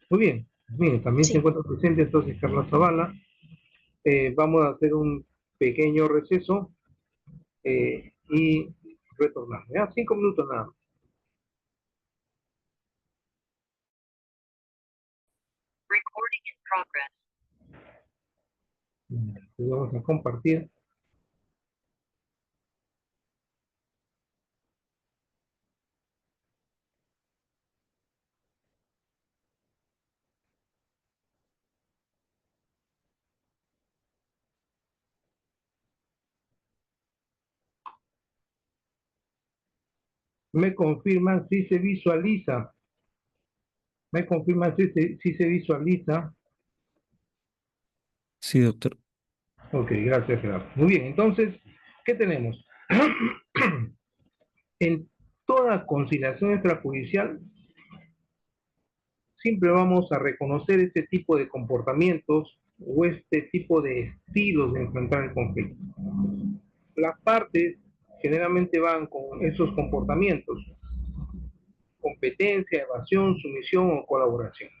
Muy bien. Bien, también se Sí, encuentra presente entonces Carla Zavala. Vamos a hacer un pequeño receso y retornar. ¿Ya? 5 minutos nada más. recording in progress. Entonces vamos a compartir. Me confirman si se visualiza. Me confirman si se visualiza. Sí, doctor. Ok, gracias, Gerardo. Muy bien, entonces, ¿qué tenemos? En toda conciliación extrajudicial siempre vamos a reconocer este tipo de comportamientos o este tipo de estilos de enfrentar el conflicto. Las partes generalmente van con esos comportamientos: competencia, evasión, sumisión o colaboración.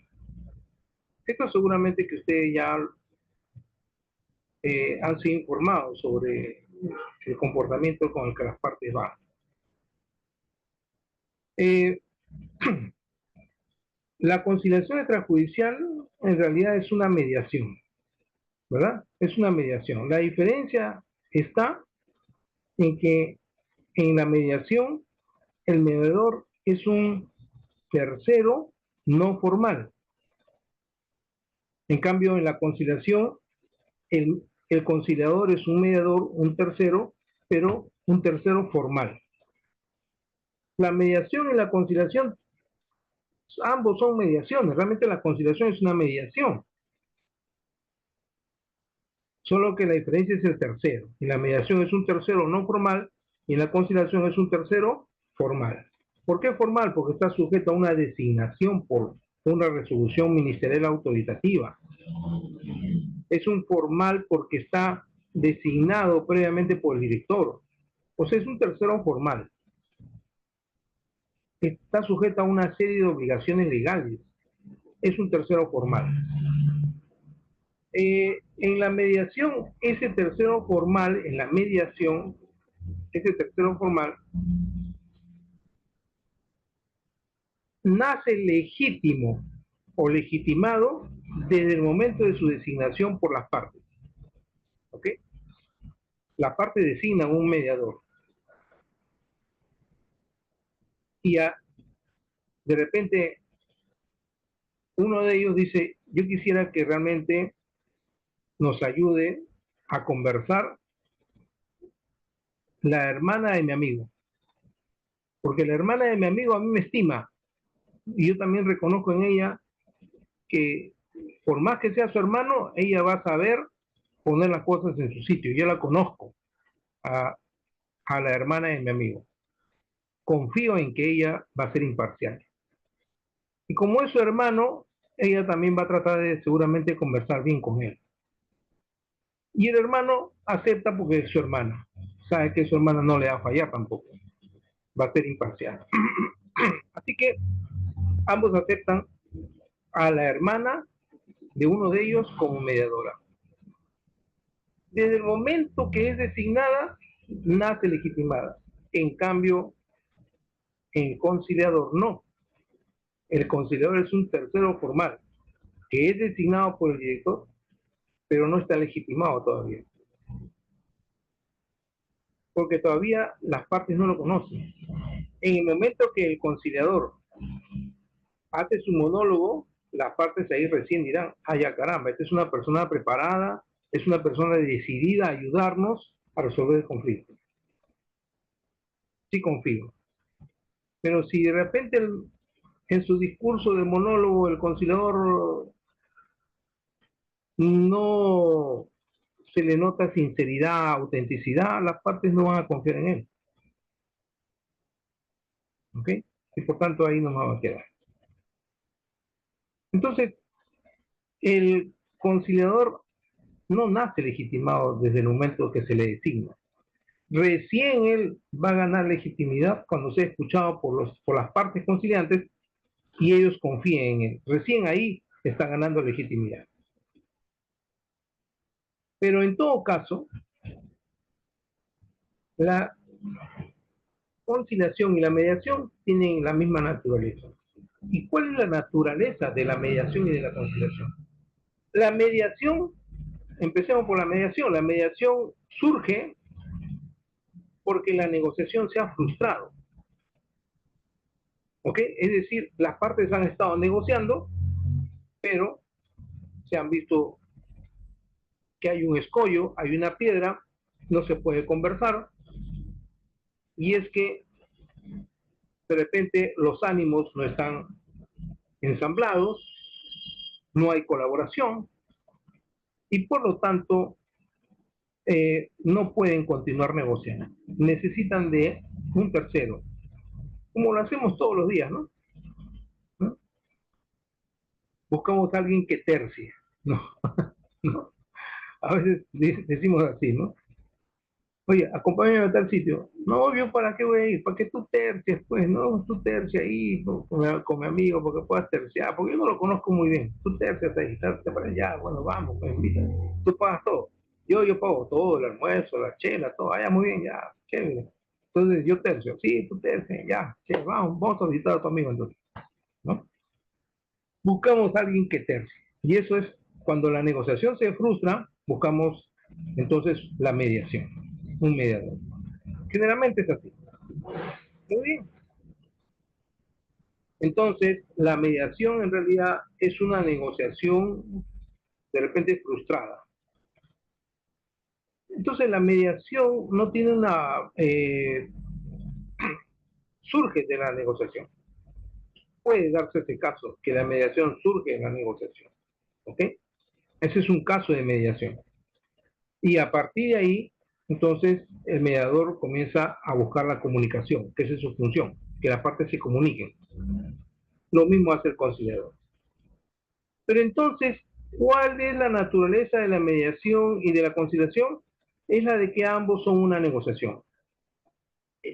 Esto seguramente que ustedes ya han sido informados sobre el comportamiento con el que las partes van. Eh, la conciliación extrajudicial en realidad es una mediación, ¿verdad? Es una mediación. La diferencia está en que en la mediación el mediador es un tercero no formal. En cambio, en la conciliación, el conciliador es un mediador, un tercero, pero un tercero formal. La mediación y la conciliación, ambos son mediaciones. Realmente la conciliación es una mediación, solo que la diferencia es el tercero. Y la mediación es un tercero no formal y la conciliación es un tercero formal. ¿Por qué formal? Porque está sujeto a una designación por una resolución ministerial autoritativa. Es un formal porque está designado previamente por el director. O sea, es un tercero formal. Está sujeto a una serie de obligaciones legales. Es un tercero formal. En la mediación, ese tercero formal, en la mediación, ese tercero formal, nace legítimo o legitimado desde el momento de su designación por las partes. ¿Ok? La parte designa un mediador. Y de repente uno de ellos dice: yo quisiera que realmente nos ayude a conversar la hermana de mi amigo, porque la hermana de mi amigo a mí me estima y yo también reconozco en ella que por más que sea su hermano, ella va a saber poner las cosas en su sitio. Yo la conozco a, a la hermana de mi amigo. Confío en que ella va a ser imparcial. Y como es su hermano, ella también va a tratar de seguramente conversar bien con él. Y el hermano acepta porque es su hermana. Sabe que su hermana no le va a fallar tampoco. Va a ser imparcial. Así que ambos aceptan a la hermana de uno de ellos como mediadora. Desde el momento que es designada, nace legitimada. En cambio, el conciliador no. El conciliador es un tercero formal que es designado por el director, pero no está legitimado todavía, porque todavía las partes no lo conocen. En el momento que el conciliador hace su monólogo, las partes ahí recién dirán: ah, ya caramba, esta es una persona preparada, es una persona decidida a ayudarnos a resolver el conflicto. Sí confío. Pero si de repente en su discurso de monólogo el conciliador no se le nota sinceridad, autenticidad, las partes no van a confiar en él. ¿Ok? Y por tanto ahí no va a quedar. Entonces, el conciliador no nace legitimado desde el momento que se le designa. Recién él va a ganar legitimidad cuando sea escuchado por las partes conciliantes y ellos confíen en él. Recién ahí está ganando legitimidad. Pero en todo caso, la conciliación y la mediación tienen la misma naturaleza. ¿Y cuál es la naturaleza de la mediación y de la conciliación? La mediación, empecemos por la mediación. La mediación surge porque la negociación se ha frustrado. ¿Ok? Es decir, las partes han estado negociando, pero se han visto que hay un escollo, hay una piedra, no se puede conversar, y es que de repente los ánimos no están ensamblados, no hay colaboración, y por lo tanto no pueden continuar negociando. Necesitan de un tercero, como lo hacemos todos los días, ¿no? ¿No? Buscamos a alguien que tercie, ¿no? ¿No? A veces decimos así, ¿no? Oye, acompáñame a tal sitio. No, yo para qué voy a ir, para que tú tercies, pues, no, tú tercias ahí con mi amigo, porque puedas terciar, porque yo no lo conozco muy bien. Tú tercias ahí, tercias para allá, bueno, vamos, pues invita. Tú pagas todo. Yo pago todo, el almuerzo, la chela, todo. Allá muy bien, ya, chévere. Entonces yo tercio, sí, tú tercias, ya, chévere, vamos a visitar a tu amigo entonces, ¿no? Buscamos a alguien que tercie. Y eso es cuando la negociación se frustra, buscamos entonces la mediación, un mediador. Generalmente es así. Muy bien. Entonces, la mediación en realidad es una negociación de repente frustrada. Entonces, la mediación no tiene una... surge de la negociación. Puede darse ese caso, que la mediación surge en la negociación. ¿Ok? Ese es un caso de mediación. Y a partir de ahí, entonces, el mediador comienza a buscar la comunicación, que esa es su función, que las partes se comuniquen. Lo mismo hace el conciliador. Pero entonces, ¿cuál es la naturaleza de la mediación y de la conciliación? Es la de que ambos son una negociación.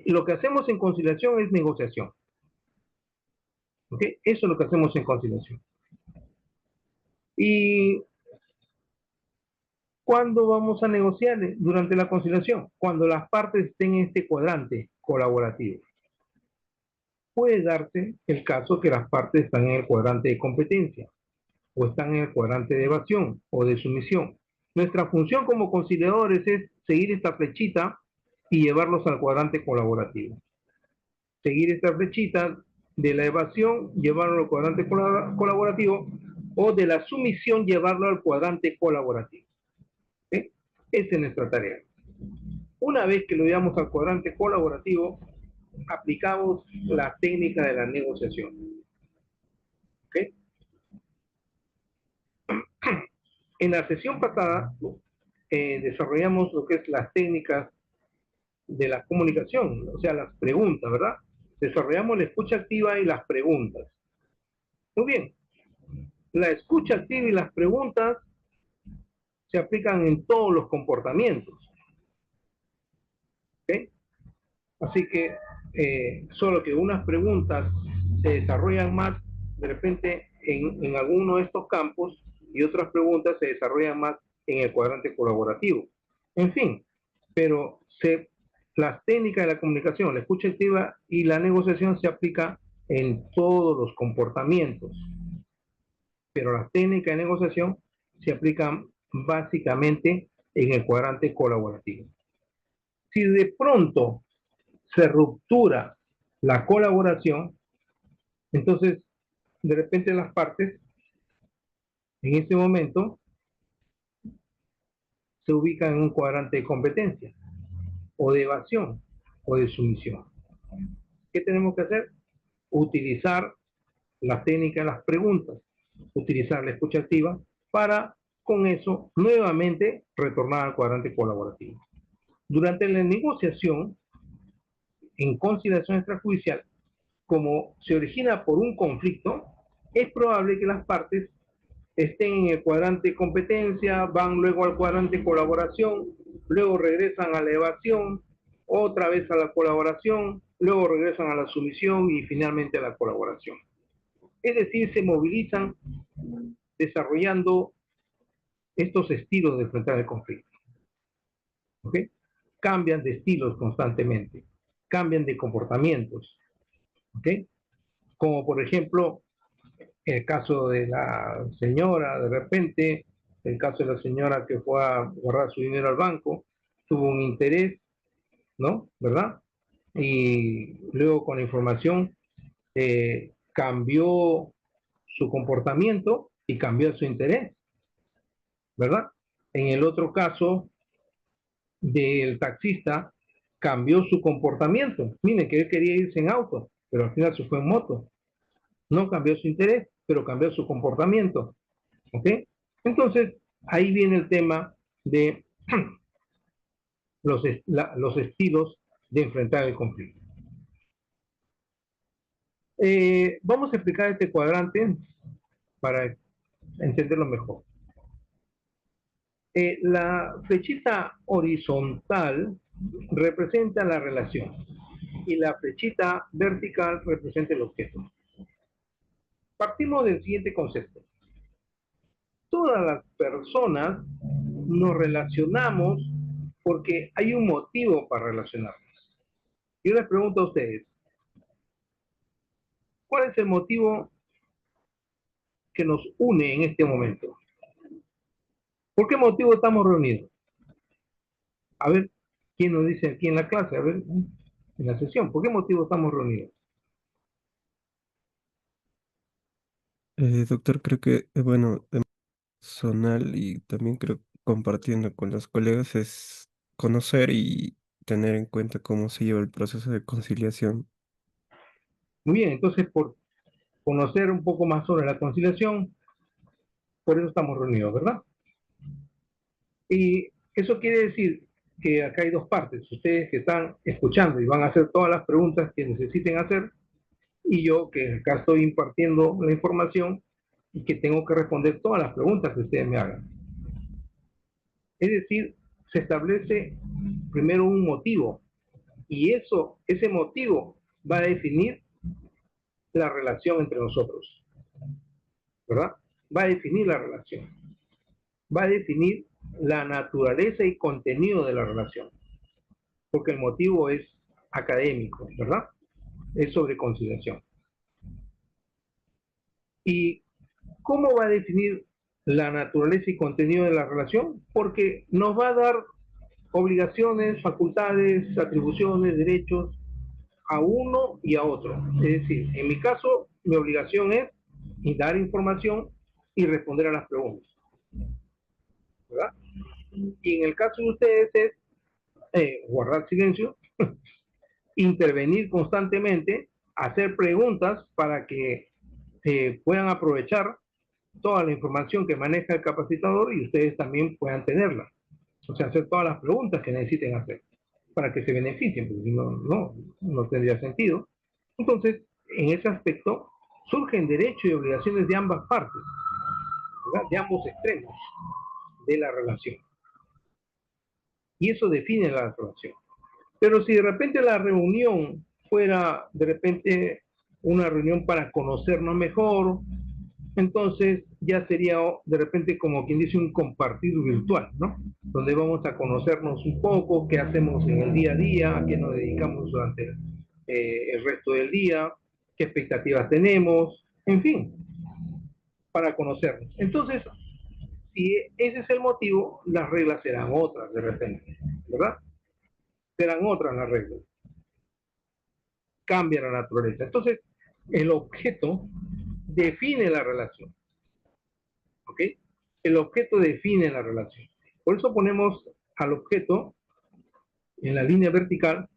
Lo que hacemos en conciliación es negociación. ¿Ok? Eso es lo que hacemos en conciliación. ¿Y cuándo vamos a negociar? Durante la conciliación, cuando las partes estén en este cuadrante colaborativo. Puede darse el caso que las partes están en el cuadrante de competencia o están en el cuadrante de evasión o de sumisión. Nuestra función como conciliadores es seguir esta flechita y llevarlos al cuadrante colaborativo. Seguir esta flechita de la evasión, llevarlo al cuadrante colaborativo, o de la sumisión, llevarlo al cuadrante colaborativo. ¿Sí? Esa es nuestra tarea. Una vez que lo llevamos al cuadrante colaborativo, aplicamos la técnica de la negociación. ¿Okay? En la sesión pasada desarrollamos lo que es las técnicas de la comunicación, o sea, las preguntas, ¿verdad? Desarrollamos la escucha activa y las preguntas. Muy bien. La escucha activa y las preguntas se aplican en todos los comportamientos. ¿Okay? Así que solo que unas preguntas se desarrollan más de repente en alguno de estos campos y otras preguntas se desarrollan más en el cuadrante colaborativo. En fin, pero las técnicas de la comunicación, la escucha activa y la negociación se aplican en todos los comportamientos, pero las técnicas de negociación se aplican básicamente en el cuadrante colaborativo. Si de pronto se ruptura la colaboración, entonces de repente las partes en este momento se ubican en un cuadrante de competencia o de evasión o de sumisión. ¿Qué tenemos que hacer? Utilizar la técnica de las preguntas, utilizar la escucha activa para con eso nuevamente retornar al cuadrante colaborativo. Durante la negociación en conciliación extrajudicial, como se origina por un conflicto, es probable que las partes estén en el cuadrante competencia, van luego al cuadrante colaboración, luego regresan a la evasión, otra vez a la colaboración, luego regresan a la sumisión y finalmente a la colaboración. Es decir, se movilizan desarrollando estos estilos de enfrentar el conflicto. ¿Ok? Cambian de estilos constantemente, cambian de comportamientos. ¿Ok? Como por ejemplo, el caso de la señora, de repente, el caso de la señora que fue a guardar su dinero al banco, tuvo un interés, ¿no? ¿Verdad? Y luego con la información cambió su comportamiento y cambió su interés, ¿verdad? En el otro caso del taxista, cambió su comportamiento. Miren que él quería irse en auto, pero al final se fue en moto. No cambió su interés, pero cambió su comportamiento. ¿Ok? Entonces, ahí viene el tema de los estilos de enfrentar el conflicto. Vamos a explicar este cuadrante para entenderlo mejor. La flechita horizontal representa la relación y la flechita vertical representa el objeto. Partimos del siguiente concepto. Todas las personas nos relacionamos porque hay un motivo para relacionarnos. Yo les pregunto a ustedes, ¿cuál es el motivo que nos une en este momento? ¿Por qué motivo estamos reunidos? A ver, ¿quién nos dice aquí en la clase? A ver, en la sesión, ¿por qué motivo estamos reunidos? Doctor, creo que, bueno, personal y también creo compartiendo con los colegas es conocer y tener en cuenta cómo se lleva el proceso de conciliación. Muy bien, entonces por conocer un poco más sobre la conciliación, por eso estamos reunidos, ¿verdad? Y eso quiere decir que acá hay dos partes. Ustedes que están escuchando y van a hacer todas las preguntas que necesiten hacer, y yo que acá estoy impartiendo la información y que tengo que responder todas las preguntas que ustedes me hagan. Es decir, se establece primero un motivo y ese motivo va a definir la relación entre nosotros, ¿verdad? Va a definir la relación, va a definir la naturaleza y contenido de la relación, porque el motivo es académico, ¿verdad? Es sobre conciliación. ¿Y cómo va a definir la naturaleza y contenido de la relación? Porque nos va a dar obligaciones, facultades, atribuciones, derechos a uno y a otro. Es decir, en mi caso, mi obligación es dar información y responder a las preguntas, ¿verdad? Y en el caso de ustedes es guardar silencio, intervenir constantemente, hacer preguntas para que puedan aprovechar toda la información que maneja el capacitador y ustedes también puedan tenerla. O sea, hacer todas las preguntas que necesiten hacer para que se beneficien, porque si no, no tendría sentido. Entonces, en ese aspecto, surgen derechos y obligaciones de ambas partes, ¿verdad? De ambos extremos de la relación. Y eso define la relación. Pero si de repente la reunión fuera de repente una reunión para conocernos mejor, entonces ya sería de repente como quien dice un compartir virtual, ¿no? Donde vamos a conocernos un poco, qué hacemos en el día a día, a qué nos dedicamos durante el resto del día, qué expectativas tenemos, en fin, para conocernos. Entonces, si ese es el motivo, las reglas serán otras de repente, ¿verdad? Serán otras las reglas. Cambia la naturaleza. Entonces, el objeto define la relación. ¿Ok? El objeto define la relación. Por eso ponemos al objeto en la línea vertical,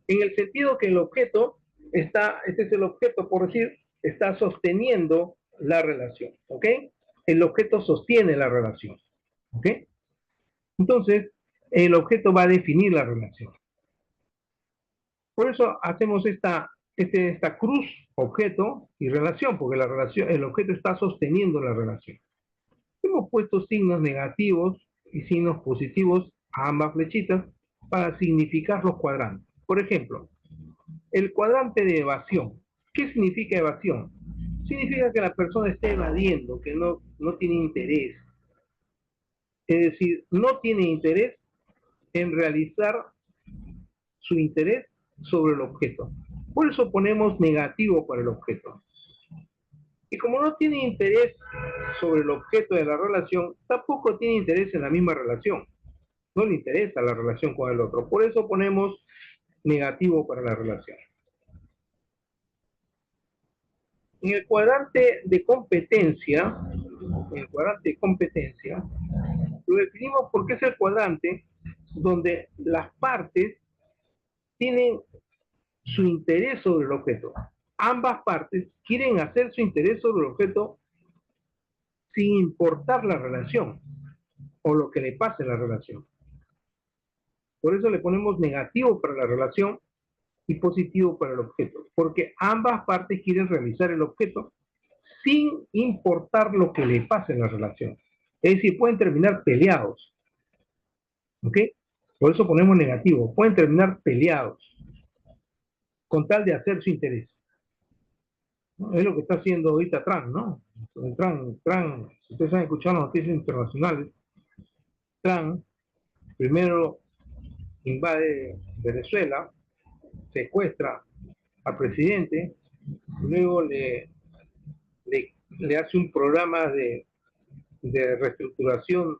en el sentido que el objeto está, este es el objeto, por decir, está sosteniendo la relación. ¿Ok? El objeto sostiene la relación. ¿Ok? Entonces, el objeto va a definir la relación. Por eso hacemos esta cruz, objeto y relación, porque la relación, el objeto está sosteniendo la relación. Hemos puesto signos negativos y signos positivos a ambas flechitas para significar los cuadrantes. Por ejemplo, el cuadrante de evasión. ¿Qué significa evasión? significa que la persona está evadiendo, que no tiene interés. Es decir, no tiene interés en realizar su interés sobre el objeto. Por eso ponemos negativo para el objeto. Y como no tiene interés sobre el objeto de la relación, tampoco tiene interés en la misma relación. No le interesa la relación con el otro. Por eso ponemos negativo para la relación. En el cuadrante de competencia, lo definimos porque es el cuadrante donde las partes tienen su interés sobre el objeto. Ambas partes quieren hacer su interés sobre el objeto sin importar la relación o lo que le pase en la relación. Por eso le ponemos negativo para la relación y positivo para el objeto, porque ambas partes quieren realizar el objeto sin importar lo que le pase en la relación. Es decir, pueden terminar peleados. ¿Ok? Por eso ponemos negativo. Pueden terminar peleados con tal de hacer su interés. ¿No? Es lo que está haciendo ahorita Trump, ¿no? Trump, si ustedes han escuchado las noticias internacionales, Trump primero invade Venezuela, secuestra al presidente, luego le hace un programa de reestructuración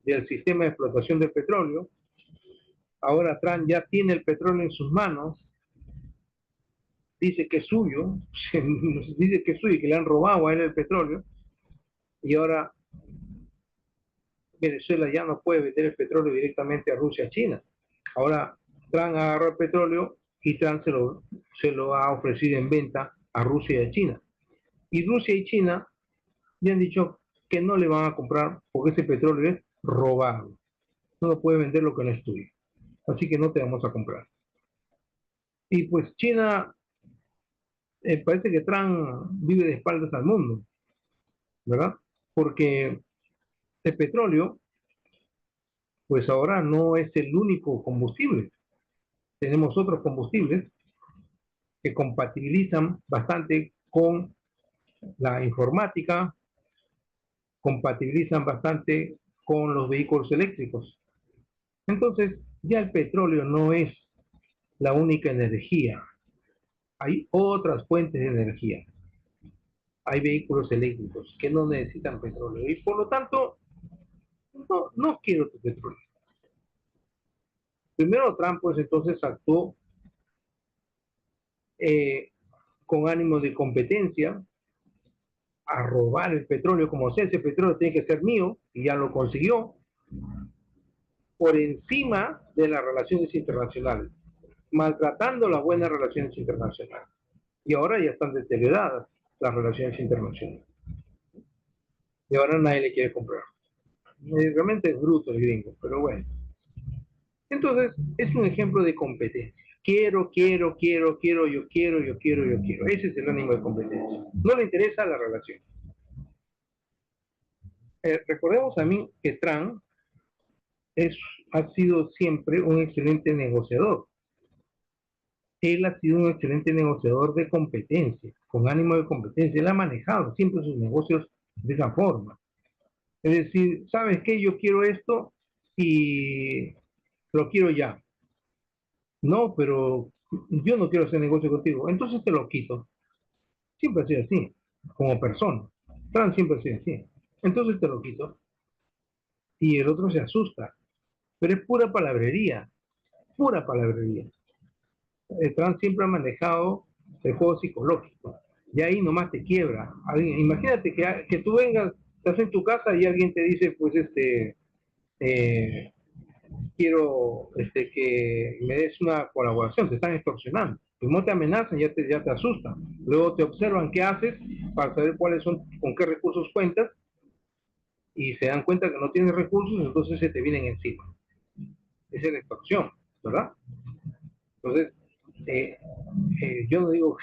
del sistema de explotación del petróleo. Ahora Trump ya tiene el petróleo en sus manos, dice que es suyo, dice que es suyo y que le han robado a él el petróleo, y ahora Venezuela ya no puede vender el petróleo directamente a Rusia, a China. Ahora Trump agarró el petróleo y Trump se lo ha ofrecido en venta a Rusia y a China. Y Rusia y China le han dicho que no le van a comprar porque ese petróleo es robado. No lo puede vender lo que no es tuyo. Así que no te vamos a comprar. Y pues China, parece que Trump vive de espaldas al mundo, ¿verdad? Porque el petróleo, pues ahora no es el único combustible. Tenemos otros combustibles que compatibilizan bastante con la informática, compatibilizan bastante con los vehículos eléctricos. Entonces, ya el petróleo no es la única energía. Hay otras fuentes de energía. Hay vehículos eléctricos que no necesitan petróleo. Y por lo tanto, no quiero tu petróleo. Primero Trump, pues entonces actuó con ánimo de competencia, a robar el petróleo, como sea, ese petróleo tiene que ser mío, y ya lo consiguió, por encima de las relaciones internacionales, maltratando las buenas relaciones internacionales. Y ahora ya están deterioradas las relaciones internacionales. Y ahora nadie le quiere comprar. Realmente es bruto el gringo, pero bueno. Entonces, es un ejemplo de competencia. Quiero, yo quiero. Ese es el ánimo de competencia. No le interesa la relación. Recordemos a mí que Trump ha sido siempre un excelente negociador. Él ha sido un excelente negociador de competencia, con ánimo de competencia. Él ha manejado siempre sus negocios de esa forma. Es decir, ¿sabes qué? Yo quiero esto y lo quiero ya. No, pero yo no quiero hacer negocio contigo. Entonces te lo quito. Siempre ha sido así, como persona. Trump siempre ha sido así. Entonces te lo quito. Y el otro se asusta. Pero es pura palabrería. Pura palabrería. Trump siempre ha manejado el juego psicológico. Y ahí nomás te quiebra. Imagínate que tú vengas, estás en tu casa y alguien te dice, pues quiero que me des una colaboración, te están extorsionando. Primero te amenazan, ya te asustan. Luego te observan qué haces para saber cuáles son, con qué recursos cuentas, y se dan cuenta que no tienes recursos, entonces se te vienen encima. Esa es la extorsión, ¿verdad? Entonces, yo no digo,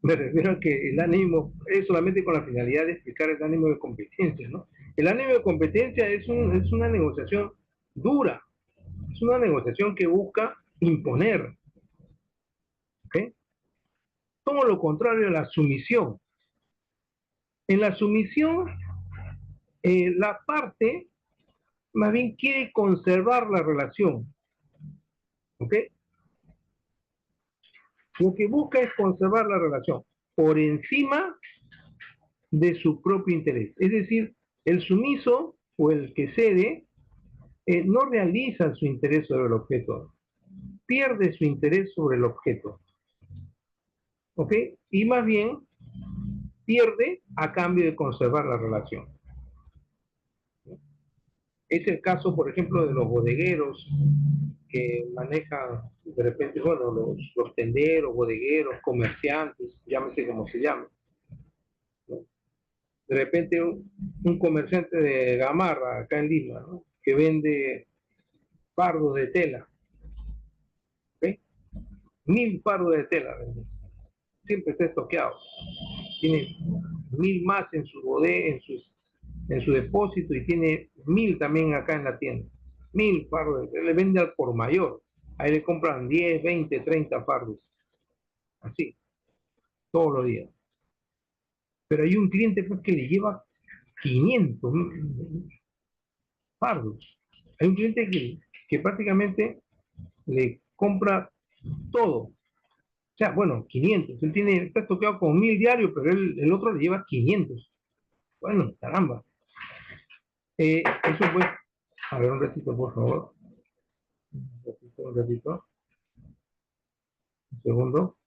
me refiero a que el ánimo es solamente con la finalidad de explicar el ánimo de competencia, ¿no? El ánimo de competencia es una negociación dura, es una negociación que busca imponer, ¿ok? Todo lo contrario a la sumisión. En la sumisión, la parte más bien quiere conservar la relación, ¿ok? Lo que busca es conservar la relación por encima de su propio interés. Es decir, el sumiso o el que cede no realiza su interés sobre el objeto, pierde su interés sobre el objeto, ¿ok? Y más bien pierde a cambio de conservar la relación. Es el caso, por ejemplo, de los bodegueros que manejan de repente, bueno, los tenderos, bodegueros, comerciantes, llámese como se llame, ¿no? De repente un comerciante de Gamarra, acá en Lima, ¿no? Que vende fardos de tela, ¿ok? 1000 fardos de tela vende. Siempre está estoqueado. Tiene 1000 más en su bodega, en su depósito, y tiene 1000 también acá en la tienda. 1000 fardos de tela, le vende al por mayor. Ahí le compran 10, 20, 30 fardos. Así, todos los días. Pero hay un cliente pues, que le lleva 500 fardos. Hay un cliente que prácticamente le compra todo. O sea, bueno, 500. Él está toqueado con 1000 diarios, pero el otro le lleva 500. Bueno, caramba. Eso pues, a ver un ratito, por favor. Un ratito. Un segundo.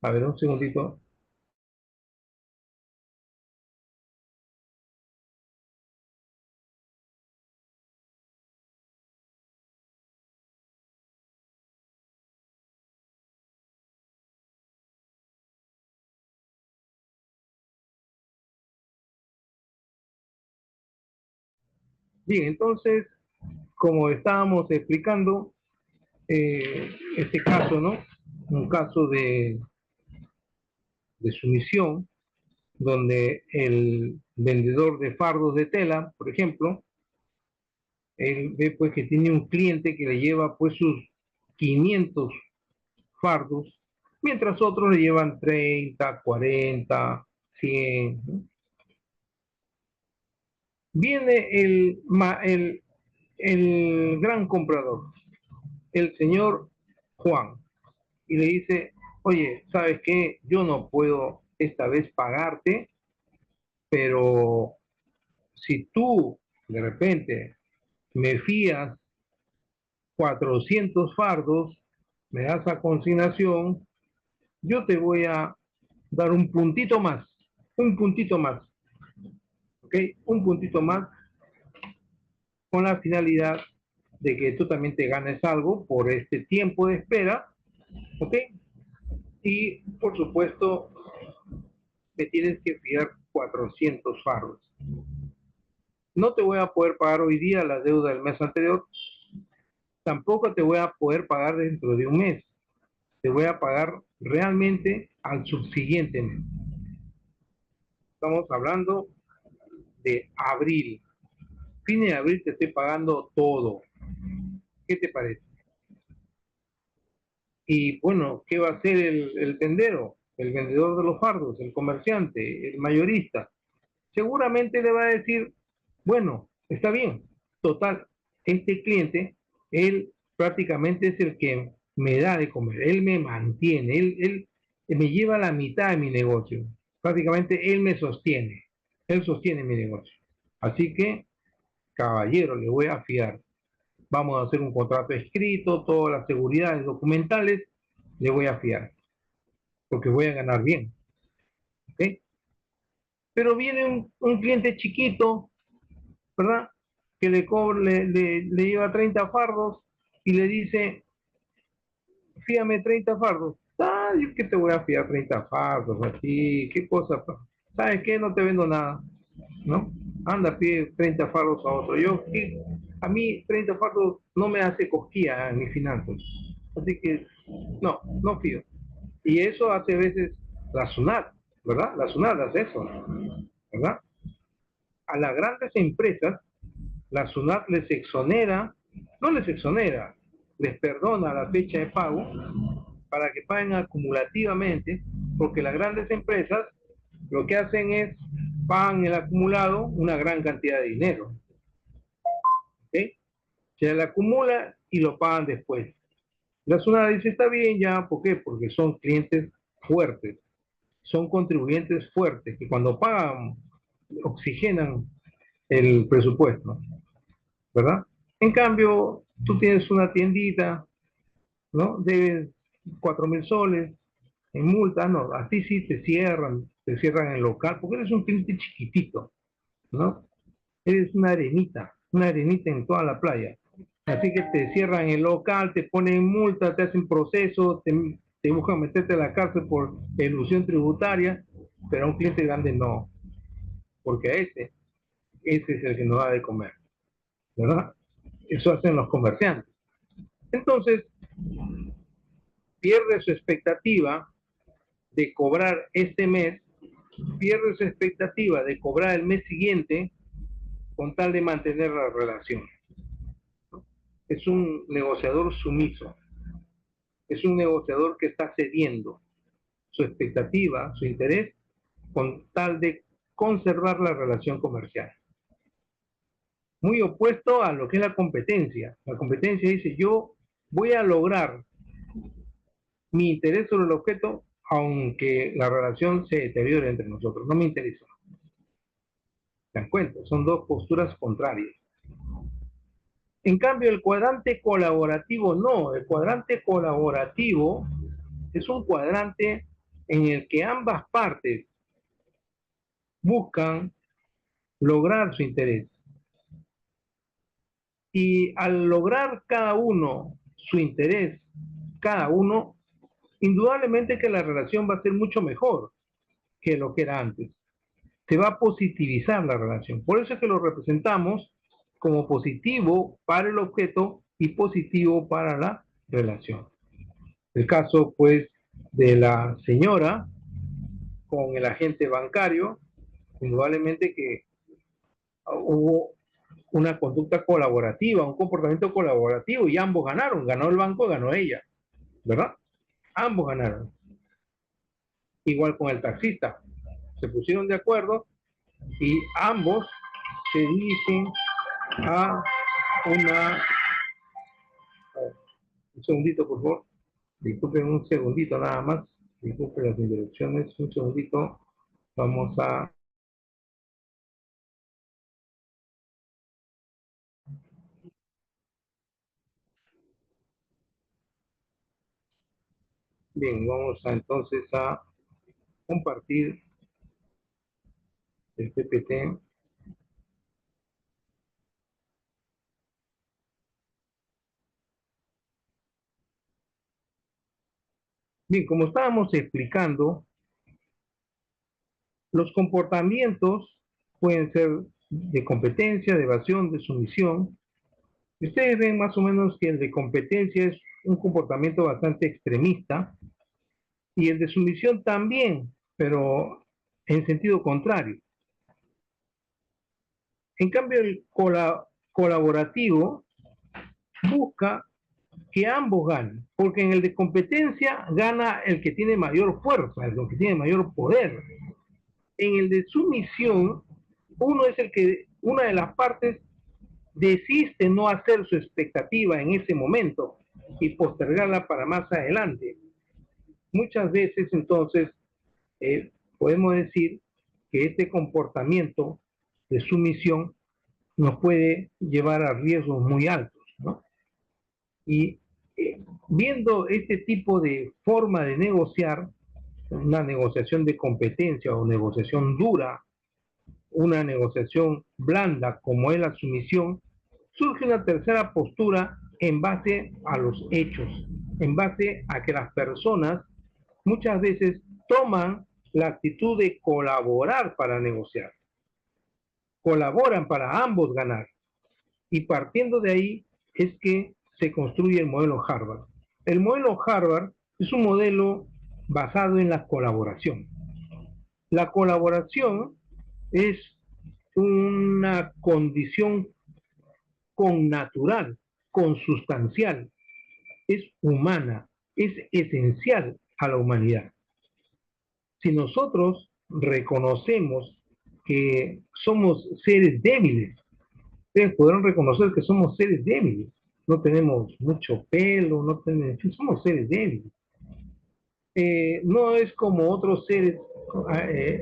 A ver, un segundito. Bien, entonces, como estábamos explicando, este caso, ¿no? Un caso de sumisión, donde el vendedor de fardos de tela, por ejemplo, él ve pues que tiene un cliente que le lleva pues sus 500 fardos, mientras otros le llevan 30, 40, 100, ¿no? Viene el gran comprador, el señor Juan, y le dice, oye, ¿sabes qué? Yo no puedo esta vez pagarte, pero si tú de repente me fías 400 fardos, me das a consignación, yo te voy a dar un puntito más, ¿ok? Un puntito más con la finalidad de que tú también te ganes algo por este tiempo de espera, ¿ok? Y por supuesto, me tienes que fiar 400 fardos. No te voy a poder pagar hoy día la deuda del mes anterior, tampoco te voy a poder pagar dentro de un mes, te voy a pagar realmente al subsiguiente mes. Estamos hablando de abril. Fin de abril te estoy pagando todo. ¿Qué te parece? Y bueno, ¿qué va a hacer el tendero, el vendedor de los fardos, el comerciante, el mayorista? Seguramente le va a decir, bueno, está bien, total, este cliente, él prácticamente es el que me da de comer, él me mantiene, él me lleva la mitad de mi negocio. Prácticamente él me sostiene. Él sostiene mi negocio. Así que, caballero, le voy a fiar. Vamos a hacer un contrato escrito, todas las seguridades documentales, le voy a fiar. Porque voy a ganar bien. ¿Ok? Pero viene un cliente chiquito, ¿verdad? Que le lleva 30 fardos y le dice, fíame 30 fardos. Ah, yo que te voy a fiar 30 fardos aquí, qué cosa. ¿Sabes qué? No te vendo nada, ¿no? Anda, pide 30 fardos a otro. A mí 30 fardos no me hace cosquilla en mis finanzas. Así que, no fío. Y eso hace veces la SUNAT, ¿verdad? La SUNAT hace eso, ¿verdad? A las grandes empresas, la SUNAT les exonera, no les exonera, les perdona la fecha de pago para que paguen acumulativamente, porque las grandes empresas lo que hacen es pagan el acumulado una gran cantidad de dinero. ¿Okay? Se le acumula y lo pagan después. La SUNAT dice, está bien ya, ¿por qué? Porque son clientes fuertes, son contribuyentes fuertes, que cuando pagan, oxigenan el presupuesto, ¿verdad? En cambio, tú tienes una tiendita, ¿no? Debes 4.000 soles en multa, no, así sí te cierran el local, porque eres un cliente chiquitito, ¿no? Eres una arenita en toda la playa. Así que te cierran el local, te ponen multa, te hacen proceso, te buscan meterte a la cárcel por elusión tributaria, pero a un cliente grande no, porque a ese es el que nos da de comer, ¿verdad? Eso hacen los comerciantes. Entonces, pierde su expectativa de cobrar este mes, pierde su expectativa de cobrar el mes siguiente con tal de mantener la relación. Es un negociador sumiso, es un negociador que está cediendo su expectativa, su interés, con tal de conservar la relación comercial. Muy opuesto a lo que es la competencia. La competencia dice, yo voy a lograr mi interés sobre el objeto, aunque la relación se deteriore entre nosotros. No me interesa. ¿Se dan cuenta? Son dos posturas contrarias. En cambio, el cuadrante colaborativo no. El cuadrante colaborativo es un cuadrante en el que ambas partes buscan lograr su interés. Y al lograr cada uno su interés, cada uno, indudablemente que la relación va a ser mucho mejor que lo que era antes. Se va a positivizar la relación. Por eso es que lo representamos como positivo para el objeto y positivo para la relación. El caso, pues, de la señora con el agente bancario, indudablemente que hubo una conducta colaborativa, un comportamiento colaborativo y ambos ganaron. Ganó el banco, ganó ella, ¿verdad? Ambos ganaron. Igual con el taxista. Se pusieron de acuerdo y ambos se dirigen a una... Un segundito, por favor. Disculpen un segundito nada más. Disculpen las interrupciones. Un segundito. Vamos a... Bien, vamos a entonces a compartir el PPT. Bien, como estábamos explicando, los comportamientos pueden ser de competencia, de evasión, de sumisión. Ustedes ven más o menos que el de competencia es un comportamiento bastante extremista y el de sumisión también, pero en sentido contrario. En cambio, el colaborativo busca que ambos ganen, porque en el de competencia gana el que tiene mayor fuerza, el que tiene mayor poder. En el de sumisión, uno es el que, una de las partes desiste no hacer su expectativa en ese momento y postergarla para más adelante. Muchas veces, entonces, podemos decir que este comportamiento de sumisión nos puede llevar a riesgos muy altos, ¿no? Y viendo este tipo de forma de negociar, una negociación de competencia o negociación dura, una negociación blanda como es la sumisión, surge una tercera postura en base a los hechos, en base a que las personas muchas veces toman la actitud de colaborar para negociar, colaboran para ambos ganar. Y partiendo de ahí es que se construye el modelo Harvard. El modelo Harvard es un modelo basado en la colaboración. La colaboración es una condición connatural, consustancial, es humana, es esencial a la humanidad. Si nosotros reconocemos que somos seres débiles, ustedes podrán reconocer que somos seres débiles, no tenemos mucho pelo, no tenemos, somos seres débiles. No es como otros seres,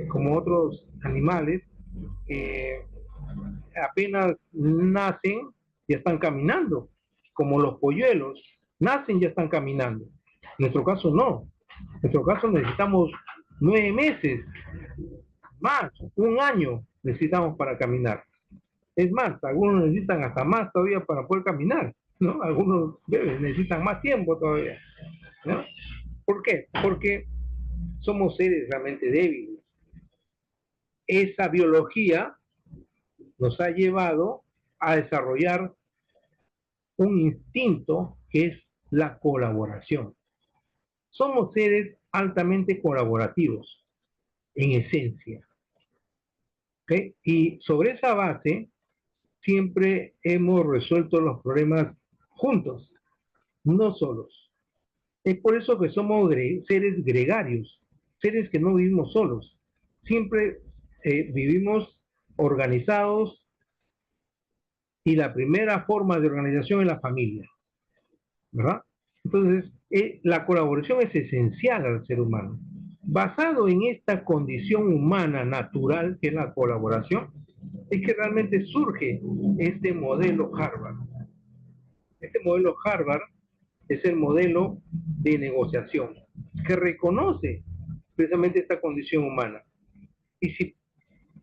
como otros animales, que apenas nacen y están caminando, como los polluelos, nacen y ya están caminando. En nuestro caso no, en nuestro caso necesitamos 9 meses, más, un año necesitamos para caminar. Es más, algunos necesitan hasta más todavía para poder caminar, ¿no? Algunos bebés necesitan más tiempo todavía, ¿no? ¿Por qué? Porque somos seres realmente débiles. Esa biología nos ha llevado a desarrollar un instinto que es la colaboración. Somos seres altamente colaborativos, en esencia. ¿Okay? Y sobre esa base, siempre hemos resuelto los problemas juntos, no solos. Es por eso que somos seres gregarios, seres que no vivimos solos. Siempre vivimos organizados y la primera forma de organización es la familia, ¿verdad? Entonces, la colaboración es esencial al ser humano. Basado en esta condición humana natural que es la colaboración, es que realmente surge este modelo Harvard. Este modelo Harvard es el modelo de negociación que reconoce precisamente esta condición humana. Y si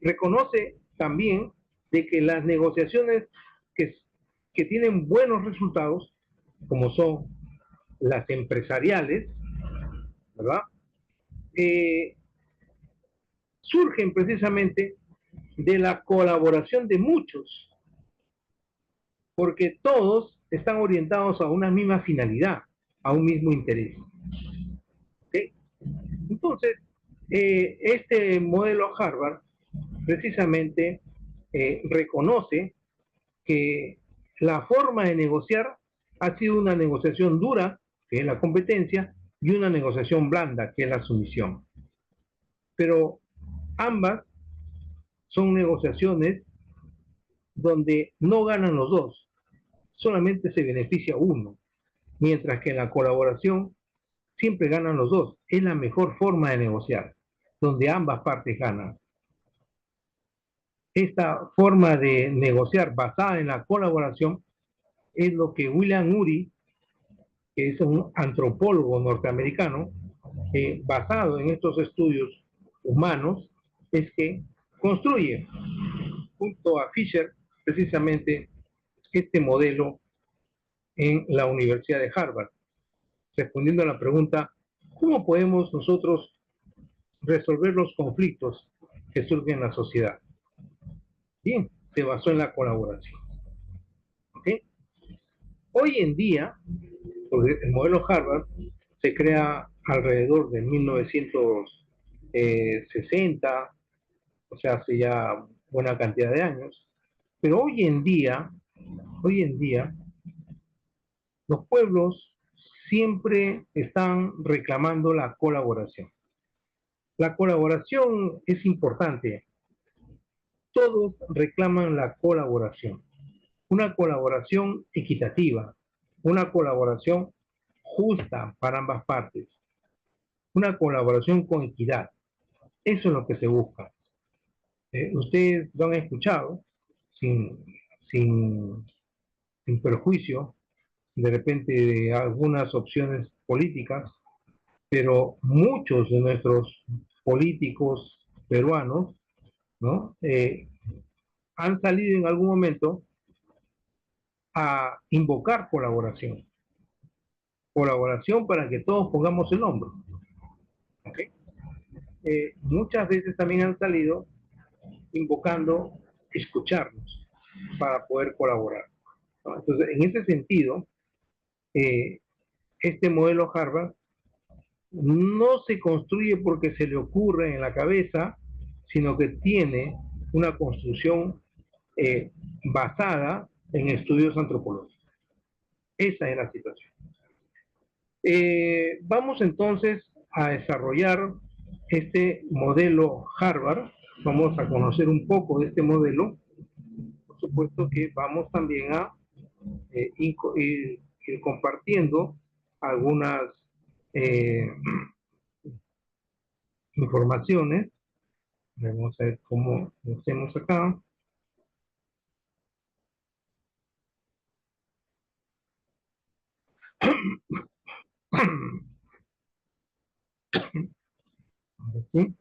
reconoce también de que las negociaciones que tienen buenos resultados, como son las empresariales, ¿verdad? Surgen precisamente de la colaboración de muchos, porque todos están orientados a una misma finalidad, a un mismo interés. ¿Okay? Entonces, este modelo Harvard precisamente reconoce que la forma de negociar ha sido una negociación dura, que es la competencia, y una negociación blanda, que es la sumisión. Pero ambas son negociaciones donde no ganan los dos, solamente se beneficia uno, mientras que en la colaboración siempre ganan los dos. Es la mejor forma de negociar, donde ambas partes ganan. Esta forma de negociar basada en la colaboración es lo que William Ury, que es un antropólogo norteamericano, basado en estos estudios humanos, es que construye junto a Fisher precisamente este modelo en la Universidad de Harvard, respondiendo a la pregunta, ¿cómo podemos nosotros resolver los conflictos que surgen en la sociedad? Bien, se basó en la colaboración. ¿Okay? Hoy en día, el modelo Harvard se crea alrededor de 1960, o sea, hace ya buena cantidad de años, pero hoy en día, los pueblos siempre están reclamando la colaboración. La colaboración es importante. Todos reclaman la colaboración. Una colaboración equitativa, una colaboración justa para ambas partes. una colaboración con equidad. Eso es lo que se busca. Ustedes lo han escuchado sin, sin, sin perjuicio de repente de algunas opciones políticas, pero muchos de nuestros políticos peruanos, ¿no? Han salido en algún momento a invocar colaboración. Colaboración para que todos pongamos el hombro. ¿Okay? Muchas veces también han salido invocando escucharnos para poder colaborar, ¿no? Entonces, en ese sentido, eh, este modelo Harvard no se construye porque se le ocurre en la cabeza, sino que tiene una construcción eh, basada en estudios antropológicos. Esa es la situación. Vamos entonces a desarrollar este modelo Harvard. Vamos a conocer un poco de este modelo. Por supuesto que vamos también a ir compartiendo algunas eh, informaciones. Vamos a ver cómo lo hacemos acá. ¿Sí?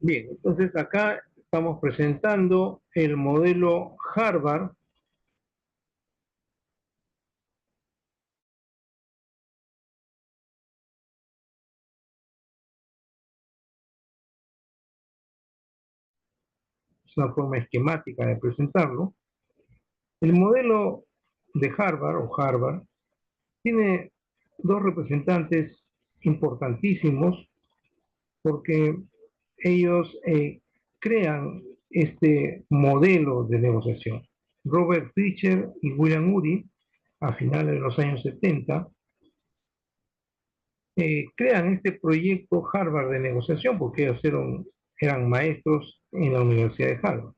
Bien, entonces acá estamos presentando el modelo Harvard. Es una forma esquemática de presentarlo. El modelo de Harvard o Harvard tiene dos representantes importantísimos porque ellos crean este modelo de negociación. Robert Fisher y William Ury, a finales de los años 70, crean este proyecto Harvard de negociación porque ellos eran maestros en la Universidad de Harvard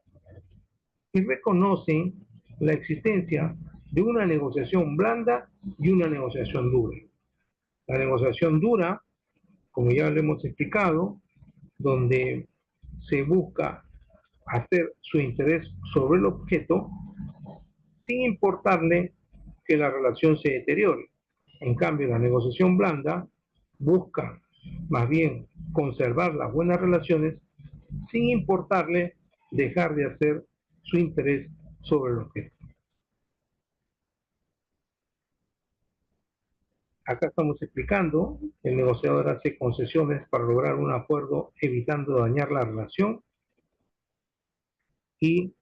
y reconocen la existencia de una negociación blanda y una negociación dura. La negociación dura, como ya lo hemos explicado, donde se busca hacer su interés sobre el objeto sin importarle que la relación se deteriore. En cambio, la negociación blanda busca más bien conservar las buenas relaciones sin importarle dejar de hacer su interés sobre el objeto. Acá estamos explicando, el negociador hace concesiones para lograr un acuerdo evitando dañar la relación y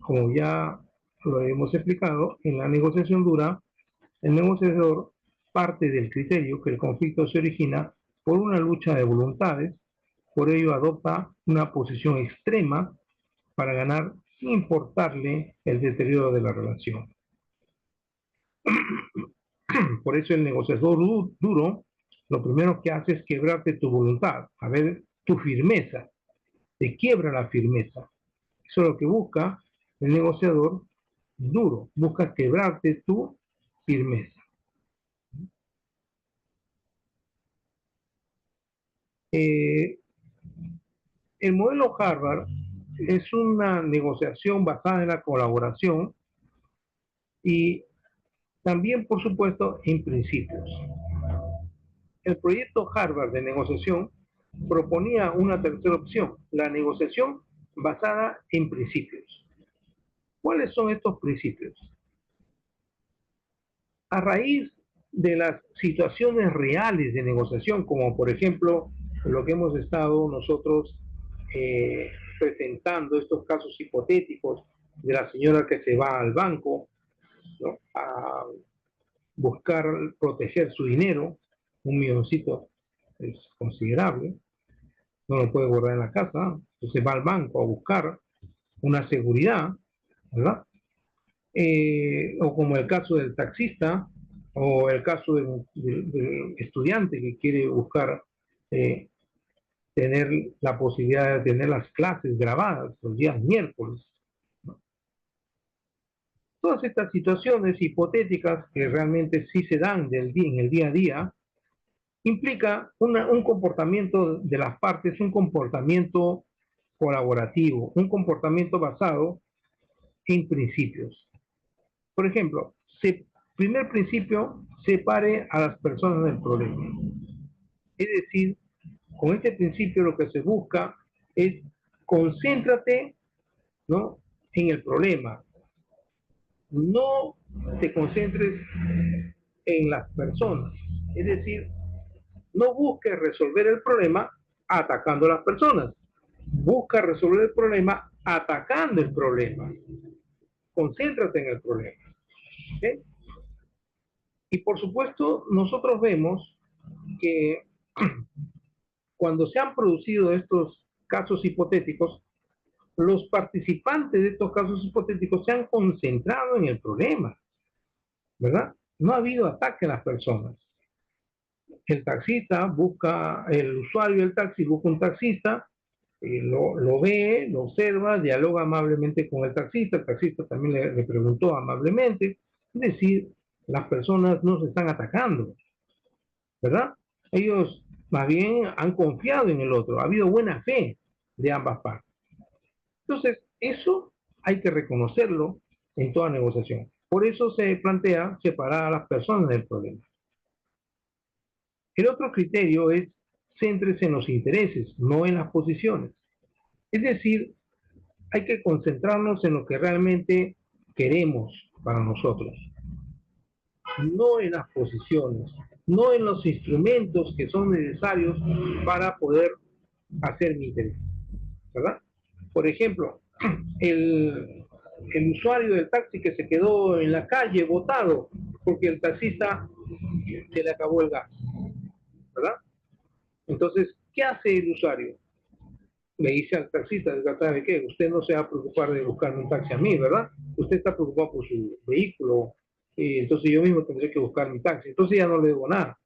como ya lo hemos explicado, en la negociación dura, el negociador parte del criterio que el conflicto se origina por una lucha de voluntades, por ello adopta una posición extrema para ganar sin importarle el deterioro de la relación. Por eso el negociador duro, lo primero que hace es quebrarte tu voluntad, a ver tu firmeza, te quiebra la firmeza. Eso es lo que busca el negociador duro, busca quebrarte tu firmeza. El modelo Harvard es una negociación basada en la colaboración y también, por supuesto, en principios. El proyecto Harvard de negociación proponía una tercera opción, la negociación basada en principios. ¿Cuáles son estos principios? A raíz de las situaciones reales de negociación, como por ejemplo lo que hemos estado nosotros presentando, estos casos hipotéticos de la señora que se va al banco, ¿no?, a buscar proteger su dinero. Un milloncito es considerable, no lo puede guardar en la casa, entonces va al banco a buscar una seguridad, ¿verdad? O como el caso del taxista, o el caso del estudiante que quiere buscar eh, tener la posibilidad de tener las clases grabadas los días miércoles, ¿no? Todas estas situaciones hipotéticas que realmente sí se dan en el día a día, implica un comportamiento de las partes, un comportamiento colaborativo, un comportamiento basado en principios. Por ejemplo, primer principio, separe a las personas del problema. Es decir, con este principio lo que se busca es concéntrate, ¿no?, en el problema. No te concentres en las personas. Es decir, no busques resolver el problema atacando a las personas. Busca resolver el problema atacando el problema. Concéntrate en el problema. ¿Okay? Y por supuesto, nosotros vemos que cuando se han producido estos casos hipotéticos, los participantes de estos casos hipotéticos se han concentrado en el problema, ¿verdad? No ha habido ataque a las personas. El taxista busca, el usuario del taxi busca un taxista, lo ve, lo observa, dialoga amablemente con el taxista también le preguntó amablemente, es decir, las personas no se están atacando, ¿verdad? Ellos más bien han confiado en el otro, ha habido buena fe de ambas partes. Entonces, eso hay que reconocerlo en toda negociación. Por eso se plantea separar a las personas del problema. El otro criterio es céntrese en los intereses, no en las posiciones. Es decir, hay que concentrarnos en lo que realmente queremos para nosotros, no en las posiciones, no en los instrumentos que son necesarios para poder hacer mi interés, ¿verdad? Por ejemplo, el usuario del taxi que se quedó en la calle botado porque el taxista se le acabó el gas, ¿verdad? Entonces, ¿qué hace el usuario? Le dice al taxista, ¿sabe qué? Usted no se va a preocupar de buscarme un taxi a mí, ¿verdad? Usted está preocupado por su vehículo, entonces yo mismo tendré que buscar mi taxi. Entonces ya no le debo nada.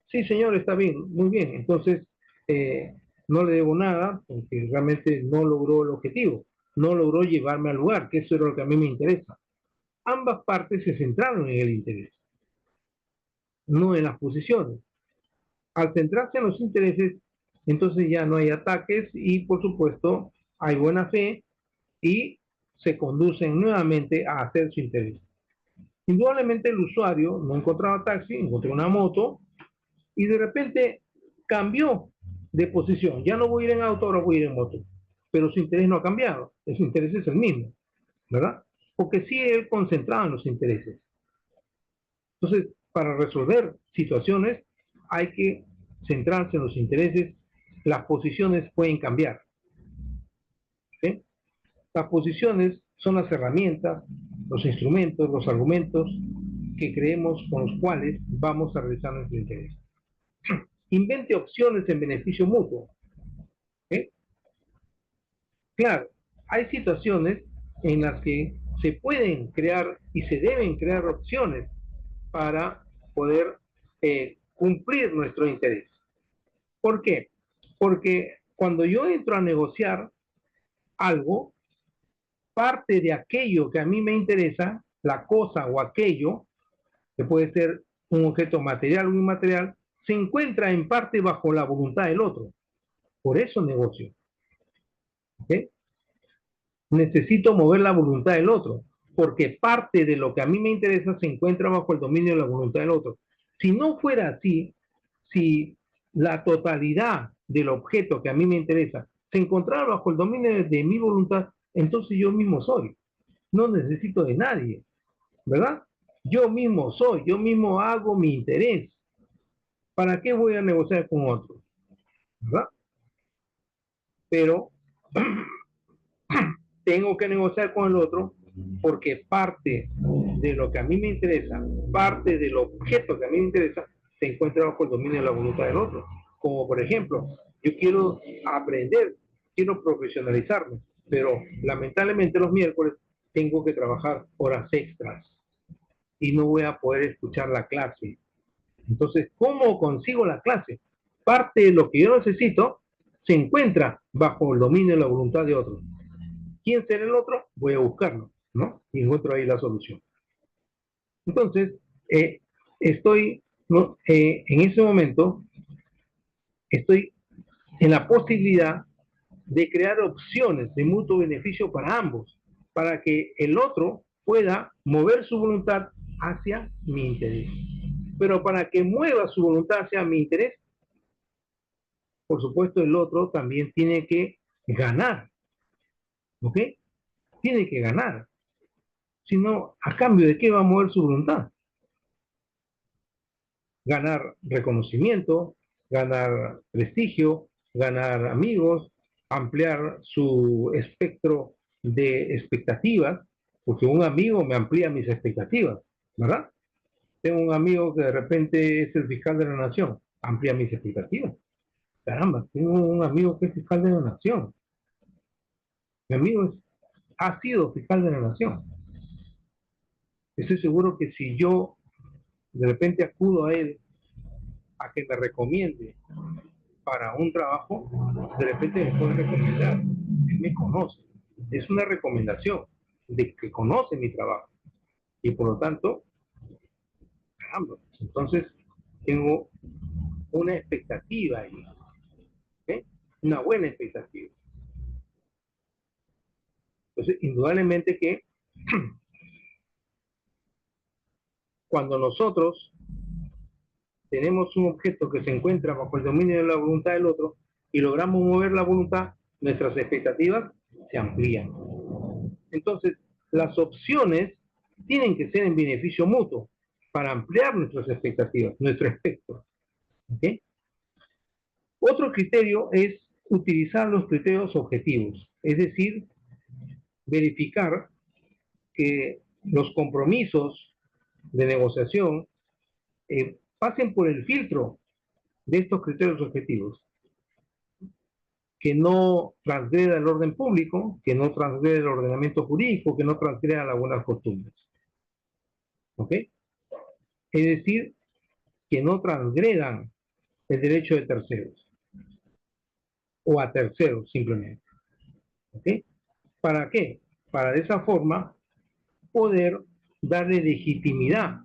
Sí, señor, está bien, muy bien. Entonces, no le debo nada porque realmente no logró el objetivo. No logró llevarme al lugar, que eso era lo que a mí me interesa. Ambas partes se centraron en el interés, no en las posiciones. Al centrarse en los intereses, entonces ya no hay ataques y, por supuesto, hay buena fe y se conducen nuevamente a hacer su interés. Indudablemente el usuario no encontraba taxi, encontró una moto y de repente cambió de posición. Ya no voy a ir en auto, ahora voy a ir en moto. Pero su interés no ha cambiado, su interés es el mismo, ¿verdad? Porque sí él concentrado en los intereses. Entonces, para resolver situaciones hay que centrarse en los intereses. Las posiciones pueden cambiar, ¿sí? Las posiciones son las herramientas, los instrumentos, los argumentos que creemos con los cuales vamos a realizar nuestro interés. Invente opciones en beneficio mutuo, ¿sí? Claro, hay situaciones en las que se pueden crear y se deben crear opciones para poder cumplir nuestro interés. ¿Por qué? Porque cuando yo entro a negociar algo, parte de aquello que a mí me interesa, la cosa o aquello, que puede ser un objeto material o inmaterial, se encuentra en parte bajo la voluntad del otro. Por eso negocio. ¿Okay? Necesito mover la voluntad del otro, porque parte de lo que a mí me interesa se encuentra bajo el dominio de la voluntad del otro. Si no fuera así, si la totalidad del objeto que a mí me interesa se encontrara bajo el dominio de mi voluntad, entonces yo mismo soy. No necesito de nadie, ¿verdad? Yo mismo soy, yo mismo hago mi interés. ¿Para qué voy a negociar con otro? ¿Verdad? Pero tengo que negociar con el otro porque parte de lo que a mí me interesa, parte del objeto que a mí me interesa, se encuentra bajo el dominio de la voluntad del otro. Como por ejemplo, yo quiero aprender, quiero profesionalizarme, pero lamentablemente los miércoles tengo que trabajar horas extras y no voy a poder escuchar la clase. Entonces, ¿cómo consigo la clase? Parte de lo que yo necesito se encuentra bajo el dominio de la voluntad de otro. ¿Quién será el otro? Voy a buscarlo, ¿no? Y encuentro ahí la solución. Entonces, estoy, ¿no? En ese momento, estoy en la posibilidad de crear opciones de mutuo beneficio para ambos, para que el otro pueda mover su voluntad hacia mi interés. Pero para que mueva su voluntad hacia mi interés, por supuesto, el otro también tiene que ganar, ¿ok? Tiene que ganar. Si no, ¿a cambio de qué va a mover su voluntad? Ganar reconocimiento, ganar prestigio, ganar amigos, ampliar su espectro de expectativas, porque un amigo me amplía mis expectativas, ¿verdad? Tengo un amigo que de repente es el fiscal de la nación, amplía mis expectativas. Caramba, tengo un amigo que es fiscal de la nación. Mi amigo ha sido fiscal de la nación. Estoy seguro que si yo de repente acudo a él a que me recomiende para un trabajo, de repente me puede recomendar. Él me conoce. Es una recomendación de que conoce mi trabajo. Y por lo tanto, caramba, entonces tengo una expectativa ahí. ¿Okay? Una buena expectativa. Entonces, indudablemente que cuando nosotros tenemos un objeto que se encuentra bajo el dominio de la voluntad del otro y logramos mover la voluntad, nuestras expectativas se amplían. Entonces, las opciones tienen que ser en beneficio mutuo para ampliar nuestras expectativas, nuestro espectro. ¿Okay? Otro criterio es utilizar los criterios objetivos, es decir, verificar que los compromisos de negociación pasen por el filtro de estos criterios objetivos, que no transgreda el orden público, que no transgreda el ordenamiento jurídico, que no transgreda las buenas costumbres. ¿Ok? Es decir, que no transgredan el derecho de terceros o a terceros simplemente. ¿Ok? ¿Para qué? Para de esa forma poder darle legitimidad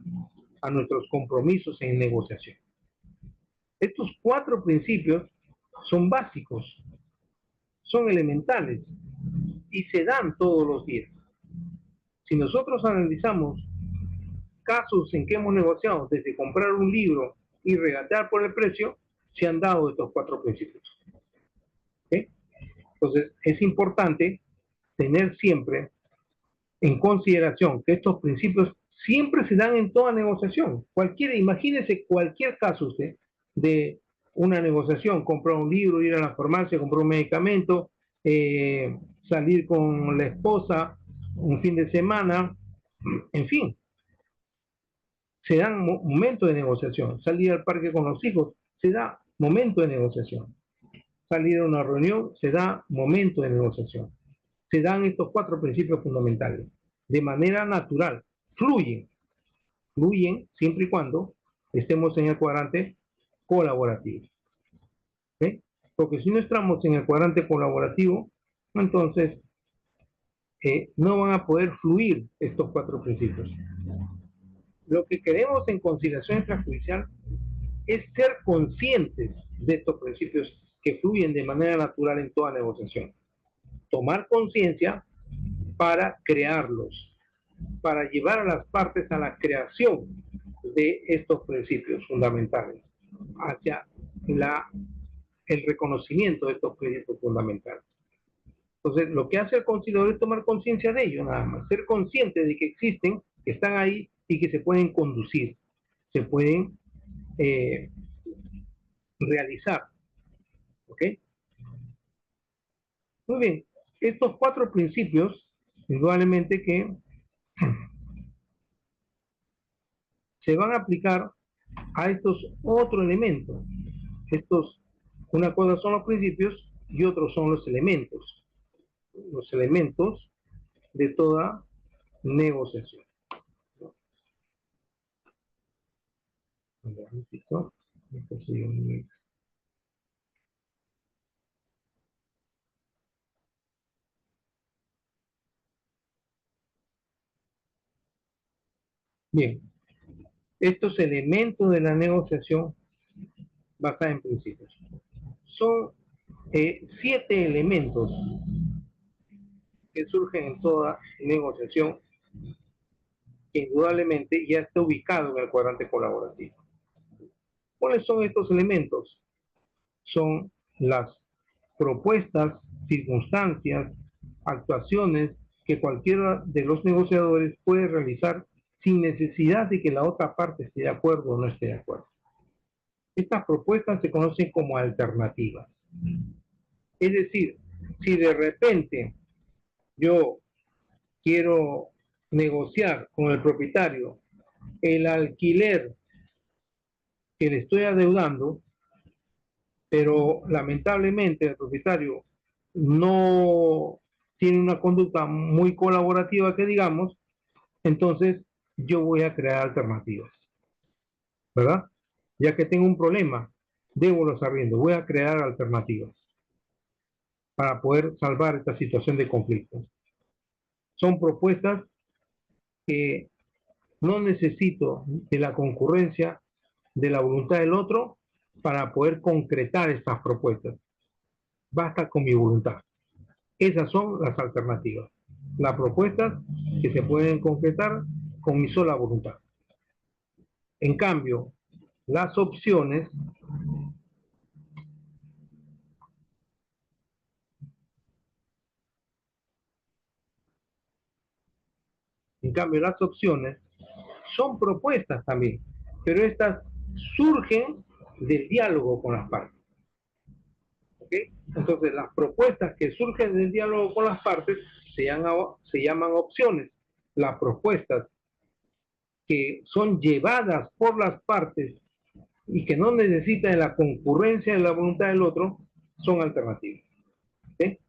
a nuestros compromisos en negociación. Estos 4 principios son básicos, son elementales y se dan todos los días. Si nosotros analizamos casos en que hemos negociado desde comprar un libro y regatear por el precio, se han dado estos 4 principios. ¿Okay? Entonces, es importante tener siempre en consideración que estos principios siempre se dan en toda negociación. Imagínese cualquier caso usted de una negociación, comprar un libro, ir a la farmacia, comprar un medicamento, salir con la esposa un fin de semana, en fin, se dan momentos de negociación. Salir al parque con los hijos, se da momento de negociación. Salir a una reunión, se da momento de negociación. Se dan estos 4 principios fundamentales de manera natural, fluyen siempre y cuando estemos en el cuadrante colaborativo. ¿Okay? Porque si no estamos en el cuadrante colaborativo, entonces no van a poder fluir estos 4 principios. Lo que queremos en conciliación extrajudicial es ser conscientes de estos principios que fluyen de manera natural en toda negociación. Tomar conciencia para crearlos, para llevar a las partes a la creación de estos principios fundamentales, hacia el reconocimiento de estos principios fundamentales. Entonces, lo que hace el conciliador es tomar conciencia de ello, nada más, ser consciente de que existen, que están ahí y que se pueden conducir, se pueden realizar. ¿Ok? Muy bien. Estos 4 principios, indudablemente que se van a aplicar a estos otros elementos. Una cosa son los principios y otros son los elementos. Los elementos de toda negociación. Bien, estos elementos de la negociación basados en principios son 7 elementos que surgen en toda negociación, que indudablemente ya está ubicado en el cuadrante colaborativo. ¿Cuáles son estos elementos? Son las propuestas, circunstancias, actuaciones que cualquiera de los negociadores puede realizar sin necesidad de que la otra parte esté de acuerdo o no esté de acuerdo. Estas propuestas se conocen como alternativas. Es decir, si de repente yo quiero negociar con el propietario el alquiler que le estoy adeudando, pero lamentablemente el propietario no tiene una conducta muy colaborativa que digamos, entonces yo voy a crear alternativas, ¿verdad? Ya que tengo un problema, debo los arriendos, voy a crear alternativas para poder salvar esta situación de conflicto. Son propuestas que no necesito de la concurrencia, de la voluntad del otro para poder concretar estas propuestas. Basta con mi voluntad. Esas son las alternativas. Las propuestas que se pueden concretar con mi sola voluntad. En cambio, las opciones son propuestas también, pero estas surgen del diálogo con las partes. ¿Okay? Entonces, las propuestas que surgen del diálogo con las partes se llaman opciones. Las propuestas que son llevadas por las partes y que no necesitan la concurrencia de la voluntad del otro son alternativas. ¿Okay?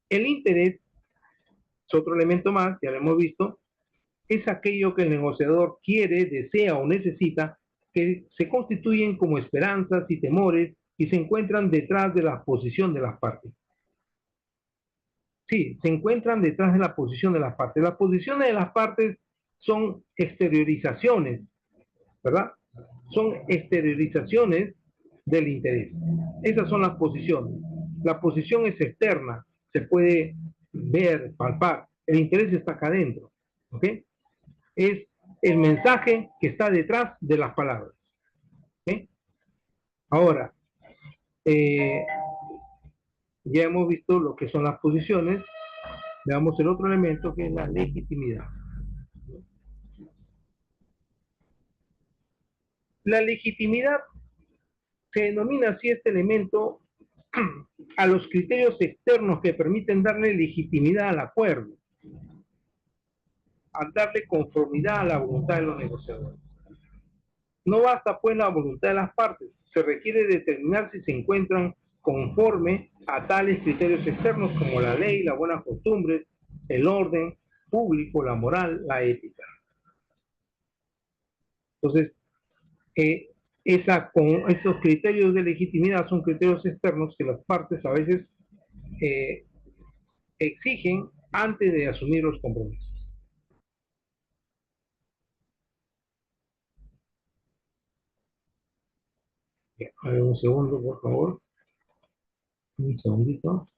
El interés es otro elemento más, ya lo hemos visto, es aquello que el negociador quiere, desea o necesita, que se constituyen como esperanzas y temores y se encuentran detrás de la posición de las partes. Sí, se encuentran detrás de la posición de las partes. Las posiciones de las partes son exteriorizaciones, ¿verdad? Son exteriorizaciones del interés. Esas son las posiciones. La posición es externa, se puede ver, palpar. El interés está acá adentro, ¿ok? Es el mensaje que está detrás de las palabras. ¿Okay? Ahora, ya hemos visto lo que son las posiciones. Veamos el otro elemento que es la legitimidad. La legitimidad se denomina así este elemento a los criterios externos que permiten darle legitimidad al acuerdo, a darle conformidad a la voluntad de los negociadores. No basta pues la voluntad de las partes, se requiere determinar si se encuentran conforme a tales criterios externos como la ley, las buenas costumbres, el orden público, la moral, la ética. Entonces, esos criterios de legitimidad son criterios externos que las partes a veces exigen antes de asumir los compromisos. Bien, a ver, un segundo, por favor. Un segundito.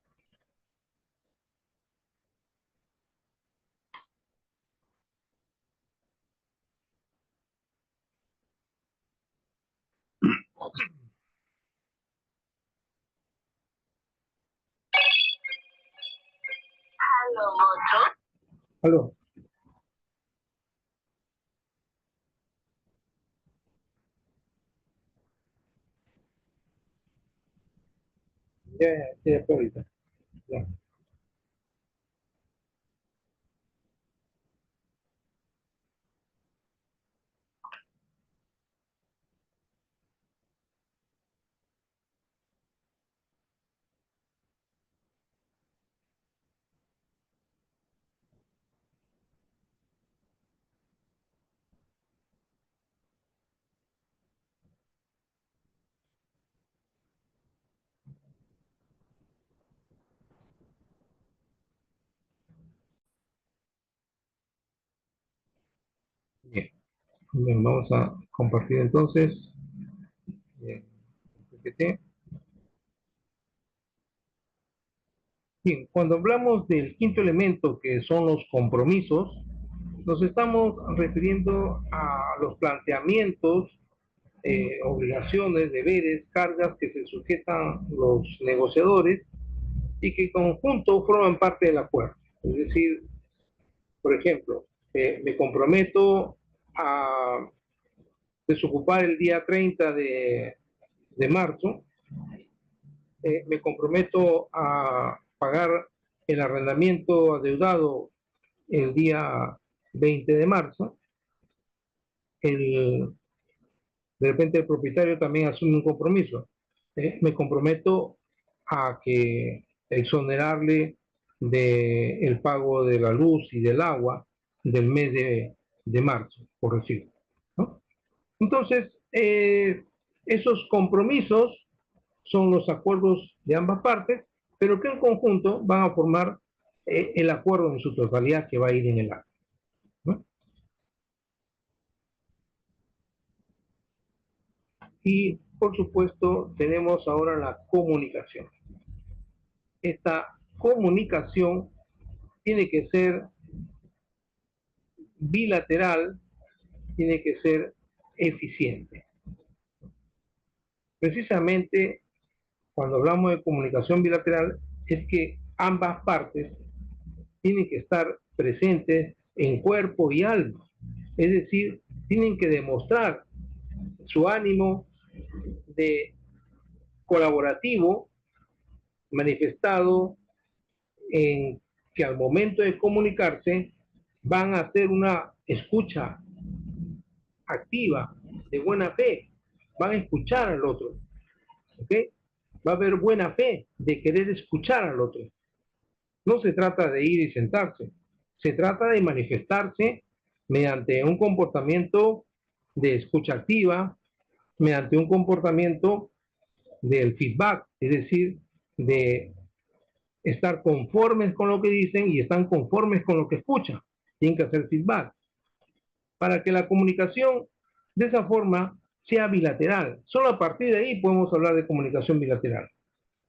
Aló. Ya, ya, ahorita. Ya. Bien. Bien, vamos a compartir entonces. Bien, PPT. Bien, cuando hablamos del quinto elemento, que son los compromisos, nos estamos refiriendo a los planteamientos, obligaciones, deberes, cargas que se sujetan los negociadores y que en conjunto forman parte del acuerdo. Es decir, por ejemplo, me comprometo a desocupar el día 30 de marzo, me comprometo a pagar el arrendamiento adeudado el día 20 de marzo, el, de repente el propietario también asume un compromiso. Me comprometo a que exonerarle del pago de la luz y del agua del mes de marzo, por decirlo, ¿no? Entonces, esos compromisos son los acuerdos de ambas partes, pero que en conjunto van a formar el acuerdo en su totalidad que va a ir en el acta, ¿no? Y, por supuesto, tenemos ahora la comunicación. Esta comunicación tiene que ser bilateral, tiene que ser eficiente. Precisamente, cuando hablamos de comunicación bilateral, es que ambas partes tienen que estar presentes en cuerpo y alma. Es decir, tienen que demostrar su ánimo de colaborativo manifestado en que al momento de comunicarse van a hacer una escucha activa, de buena fe, van a escuchar al otro, ¿ok? Va a haber buena fe de querer escuchar al otro. No se trata de ir y sentarse, se trata de manifestarse mediante un comportamiento de escucha activa, mediante un comportamiento del feedback, es decir, de estar conformes con lo que dicen y están conformes con lo que escuchan. Tienen que hacer feedback para que la comunicación de esa forma sea bilateral. Solo a partir de ahí podemos hablar de comunicación bilateral.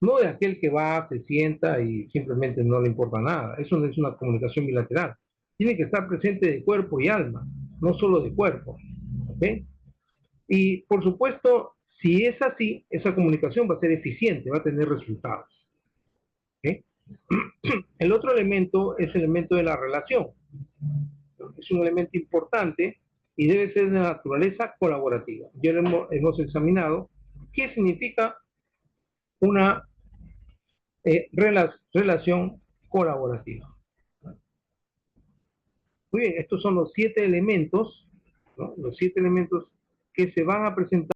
No de aquel que va, se sienta y simplemente no le importa nada. Eso no es una comunicación bilateral. Tiene que estar presente de cuerpo y alma, no solo de cuerpo. ¿Okay? Y por supuesto, si es así, esa comunicación va a ser eficiente, va a tener resultados. ¿Okay? El otro elemento es el elemento de la relación. Es un elemento importante y debe ser de naturaleza colaborativa. Ya hemos examinado qué significa una relación colaborativa. Muy bien, estos son los 7 elementos, ¿no? Los 7 elementos que se van a presentar